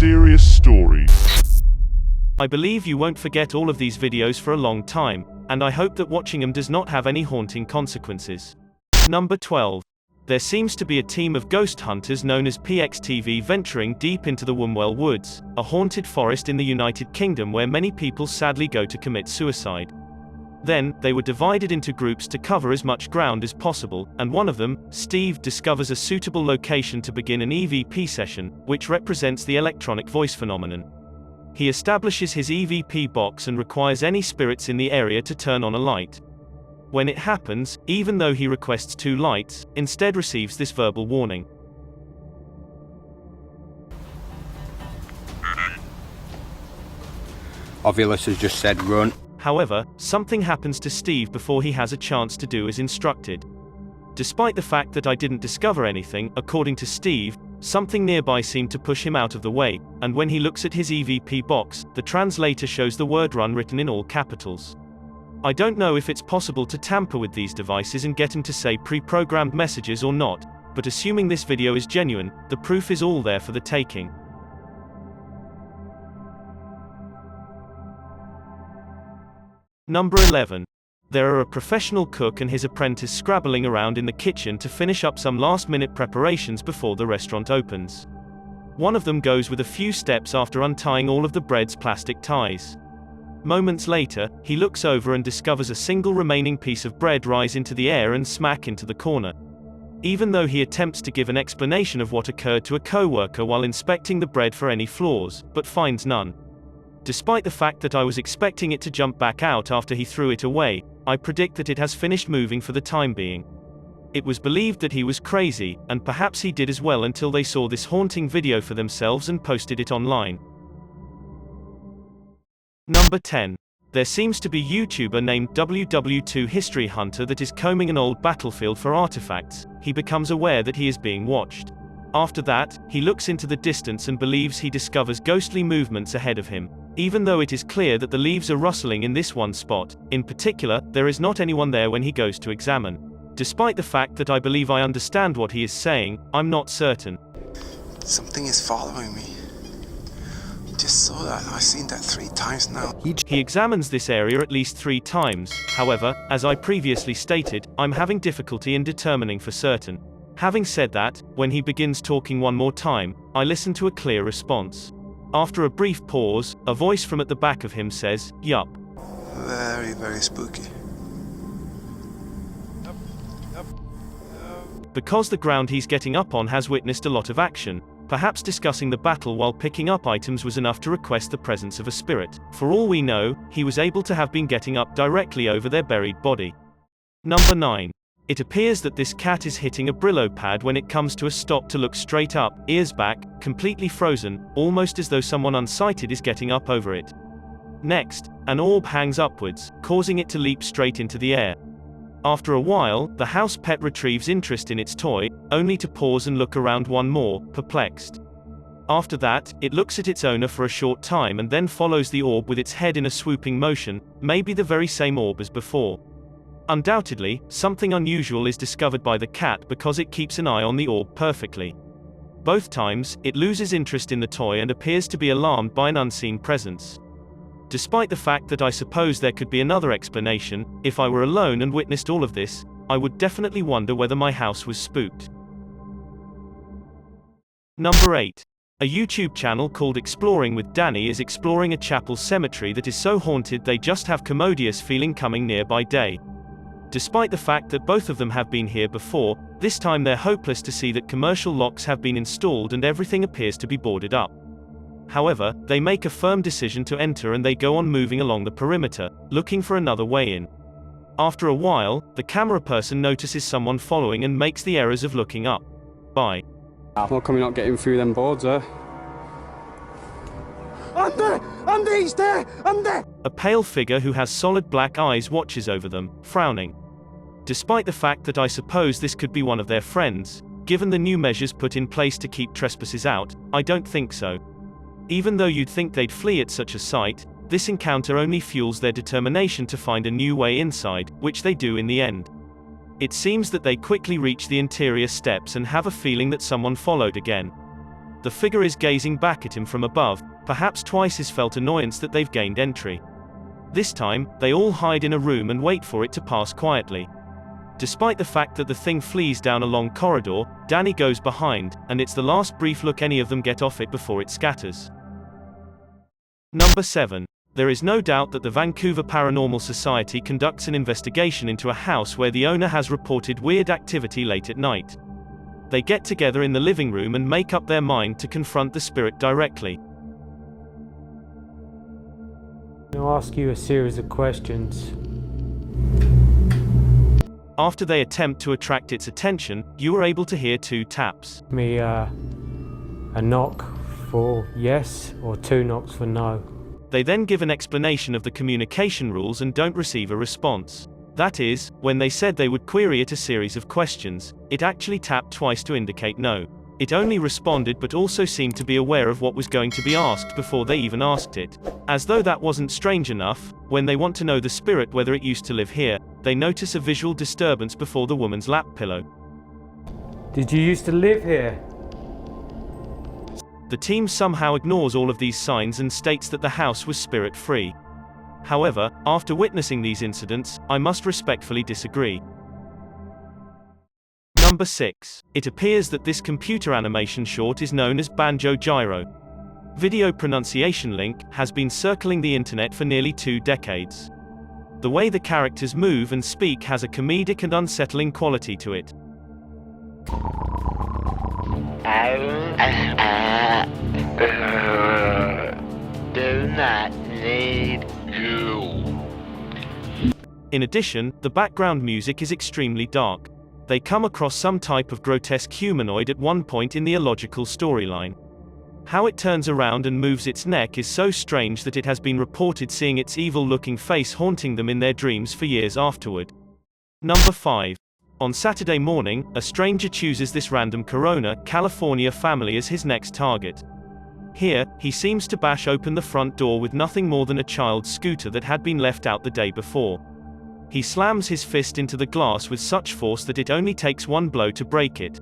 mysterious story. I believe you won't forget all of these videos for a long time, and I hope that watching them does not have any haunting consequences. Number 12. There seems to be a team of ghost hunters known as PXTV venturing deep into the Wombwell Woods, a haunted forest in the United Kingdom where many people sadly go to commit suicide. Then, they were divided into groups to cover as much ground as possible, and one of them, Steve, discovers a suitable location to begin an EVP session, which represents the electronic voice phenomenon. He establishes his EVP box and requires any spirits in the area to turn on a light. When it happens, even though he requests 2 lights, instead receives this verbal warning. Ovulus has just said run. However, something happens to Steve before he has a chance to do as instructed. Despite the fact that I didn't discover anything, according to Steve, something nearby seemed to push him out of the way, and when he looks at his EVP box, the translator shows the word run written in all capitals. I don't know if it's possible to tamper with these devices and get him to say pre-programmed messages or not, but assuming this video is genuine, the proof is all there for the taking. Number 11. There are a professional cook and his apprentice scrabbling around in the kitchen to finish up some last-minute preparations before the restaurant opens. One of them goes with a few steps after untying all of the bread's plastic ties. Moments later, he looks over and discovers a single remaining piece of bread rise into the air and smack into the corner. Even though he attempts to give an explanation of what occurred to a co-worker while inspecting the bread for any flaws, but finds none. Despite the fact that I was expecting it to jump back out after he threw it away, I predict that it has finished moving for the time being. It was believed that he was crazy, and perhaps he did as well until they saw this haunting video for themselves and posted it online. Number 10. There seems to be a YouTuber named WW2 History Hunter that is combing an old battlefield for artifacts. He becomes aware that he is being watched. After that, he looks into the distance and believes he discovers ghostly movements ahead of him. Even though it is clear that the leaves are rustling in this one spot, in particular, there is not anyone there when he goes to examine. Despite the fact that I believe I understand what he is saying, I'm not certain. Something is following me. Just saw that. I've seen that 3 times now. He examines this area at least 3 times. However, as I previously stated, I'm having difficulty in determining for certain. Having said that, when he begins talking one more time, I listen to a clear response. After a brief pause, a voice from at the back of him says, "Yup." Very, very spooky. Because the ground he's getting up on has witnessed a lot of action, perhaps discussing the battle while picking up items was enough to request the presence of a spirit. For all we know, he was able to have been getting up directly over their buried body. Number 9. It appears that this cat is hitting a Brillo pad when it comes to a stop to look straight up, ears back, completely frozen, almost as though someone unsighted is getting up over it. Next, an orb hangs upwards, causing it to leap straight into the air. After a while, the house pet retrieves interest in its toy, only to pause and look around one more, perplexed. After that, it looks at its owner for a short time and then follows the orb with its head in a swooping motion, maybe the very same orb as before. Undoubtedly, something unusual is discovered by the cat because it keeps an eye on the orb perfectly. Both times, it loses interest in the toy and appears to be alarmed by an unseen presence. Despite the fact that I suppose there could be another explanation, if I were alone and witnessed all of this, I would definitely wonder whether my house was spooked. Number 8. A YouTube channel called Exploring with Danny is exploring a chapel cemetery that is so haunted they just have commodious feeling coming near by day. Despite the fact that both of them have been here before, this time they're hopeless to see that commercial locks have been installed and everything appears to be boarded up. However, they make a firm decision to enter and they go on moving along the perimeter, looking for another way in. After a while, the camera person notices someone following and makes the errors of looking up. Bye. How come you're not getting through them boards, eh? I'm there! I'm there! He's there! I'm there! A pale figure who has solid black eyes watches over them, frowning. Despite the fact that I suppose this could be one of their friends, given the new measures put in place to keep trespassers out, I don't think so. Even though you'd think they'd flee at such a sight, this encounter only fuels their determination to find a new way inside, which they do in the end. It seems that they quickly reach the interior steps and have a feeling that someone followed again. The figure is gazing back at him from above, perhaps twice his felt annoyance that they've gained entry. This time, they all hide in a room and wait for it to pass quietly. Despite the fact that the thing flees down a long corridor, Danny goes behind, and it's the last brief look any of them get off it before it scatters. Number 7. There is no doubt that the Vancouver Paranormal Society conducts an investigation into a house where the owner has reported weird activity late at night. They get together in the living room and make up their mind to confront the spirit directly. I'll ask you a series of questions. After they attempt to attract its attention, you are able to hear 2 taps. A knock for yes or 2 knocks for no. They then give an explanation of the communication rules and don't receive a response. That is, when they said they would query it a series of questions, it actually tapped twice to indicate no. It only responded but also seemed to be aware of what was going to be asked before they even asked it. As though that wasn't strange enough, when they want to know the spirit whether it used to live here, they notice a visual disturbance before the woman's lap pillow. Did you used to live here? The team somehow ignores all of these signs and states that the house was spirit-free. However, after witnessing these incidents, I must respectfully disagree. Number 6. It appears that this computer animation short is known as Banjo Gyro. Video pronunciation link has been circling the internet for nearly 2 decades. The way the characters move and speak has a comedic and unsettling quality to it. Do not need you. In addition, the background music is extremely dark. They come across some type of grotesque humanoid at one point in the illogical storyline. How it turns around and moves its neck is so strange that it has been reported seeing its evil-looking face haunting them in their dreams for years afterward. Number 5. On Saturday morning, a stranger chooses this random Corona, California family as his next target. Here, he seems to bash open the front door with nothing more than a child's scooter that had been left out the day before. He slams his fist into the glass with such force that it only takes one blow to break it.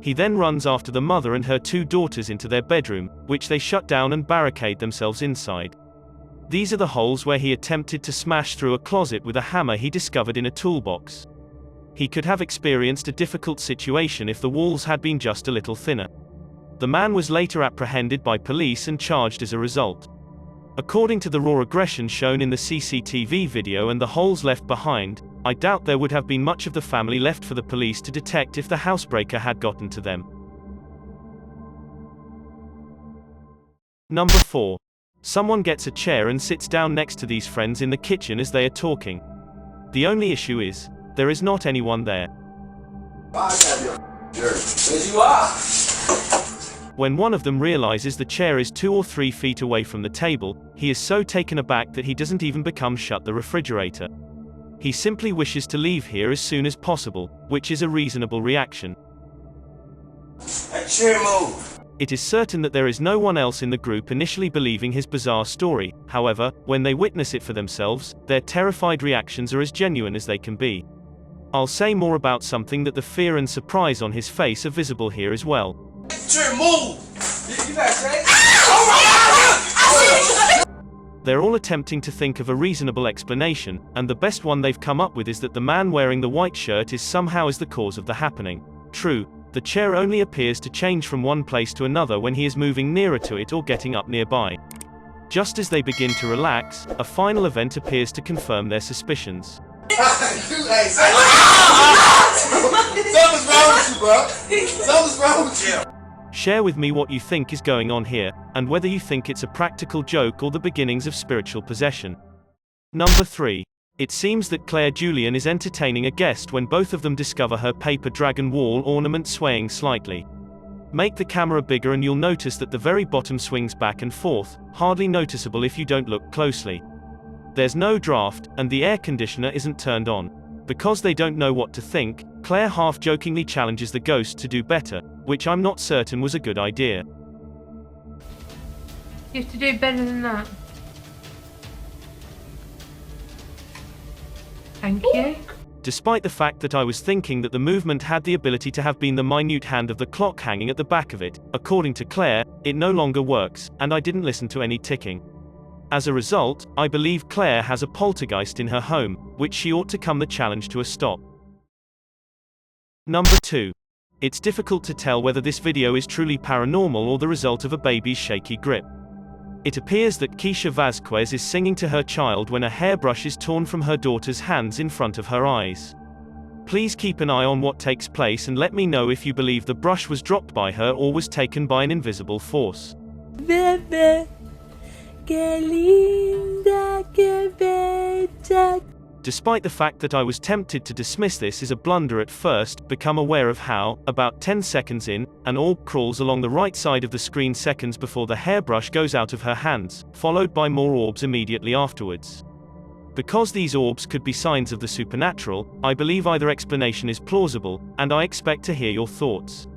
He then runs after the mother and her 2 daughters into their bedroom, which they shut down and barricade themselves inside. These are the holes where he attempted to smash through a closet with a hammer he discovered in a toolbox. He could have experienced a difficult situation if the walls had been just a little thinner. The man was later apprehended by police and charged as a result. According to the raw aggression shown in the CCTV video and the holes left behind, I doubt there would have been much of the family left for the police to detect if the housebreaker had gotten to them. Number 4. Someone gets a chair and sits down next to these friends in the kitchen as they are talking. The only issue is, there is not anyone there. When one of them realizes the chair is 2 or 3 feet away from the table, he is so taken aback that he doesn't even shut the refrigerator. He simply wishes to leave here as soon as possible, which is a reasonable reaction. That chair move. It is certain that there is no one else in the group initially believing his bizarre story. However, when they witness it for themselves, their terrified reactions are as genuine as they can be. I'll say more about something that the fear and surprise on his face are visible here as well. Chair move. You got Jay? They're all attempting to think of a reasonable explanation, and the best one they've come up with is that the man wearing the white shirt is somehow the cause of the happening. True, the chair only appears to change from one place to another when he is moving nearer to it or getting up nearby. Just as they begin to relax, a final event appears to confirm their suspicions. Something's wrong with you, bro. Something's wrong with you. Share with me what you think is going on here, and whether you think it's a practical joke or the beginnings of spiritual possession. Number 3. It seems that Claire Julian is entertaining a guest when both of them discover her paper dragon wall ornament swaying slightly. Make the camera bigger and you'll notice that the very bottom swings back and forth, hardly noticeable if you don't look closely. There's no draft, and the air conditioner isn't turned on. Because they don't know what to think, Claire half-jokingly challenges the ghost to do better, which I'm not certain was a good idea. You have to do better than that. Thank you. despite the fact that I was thinking that the movement had the ability to have been the minute hand of the clock hanging at the back of it. According to Claire, it no longer works, and I didn't listen to any ticking. As a result, I believe Claire has a poltergeist in her home, which she ought to come the challenge to a stop. Number 2. It's difficult to tell whether this video is truly paranormal or the result of a baby's shaky grip. It appears that Keisha Vasquez is singing to her child when a hairbrush is torn from her daughter's hands in front of her eyes. Please keep an eye on what takes place and let me know if you believe the brush was dropped by her or was taken by an invisible force. Bebé, qué linda, qué bella. Despite the fact that I was tempted to dismiss this as a blunder at first, become aware of how, about 10 seconds in, an orb crawls along the right side of the screen seconds before the hairbrush goes out of her hands, followed by more orbs immediately afterwards. Because these orbs could be signs of the supernatural, I believe either explanation is plausible, and I expect to hear your thoughts.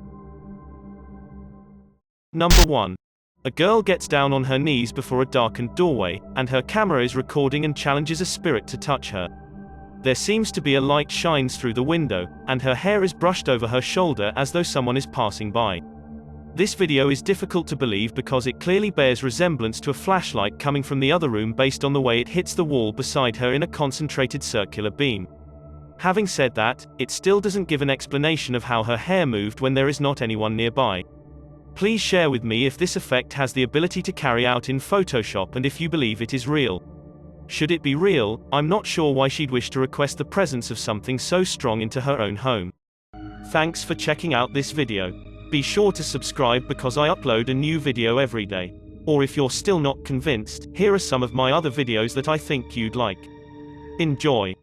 Number 1. A girl gets down on her knees before a darkened doorway, and her camera is recording and challenges a spirit to touch her. There seems to be a light shines through the window, and her hair is brushed over her shoulder as though someone is passing by. This video is difficult to believe because it clearly bears resemblance to a flashlight coming from the other room based on the way it hits the wall beside her in a concentrated circular beam. Having said that, it still doesn't give an explanation of how her hair moved when there is not anyone nearby. Please share with me if this effect has the ability to carry out in Photoshop and if you believe it is real. Should it be real, I'm not sure why she'd wish to request the presence of something so strong into her own home. Thanks for checking out this video. Be sure to subscribe because I upload a new video every day. Or if you're still not convinced, here are some of my other videos that I think you'd like. Enjoy.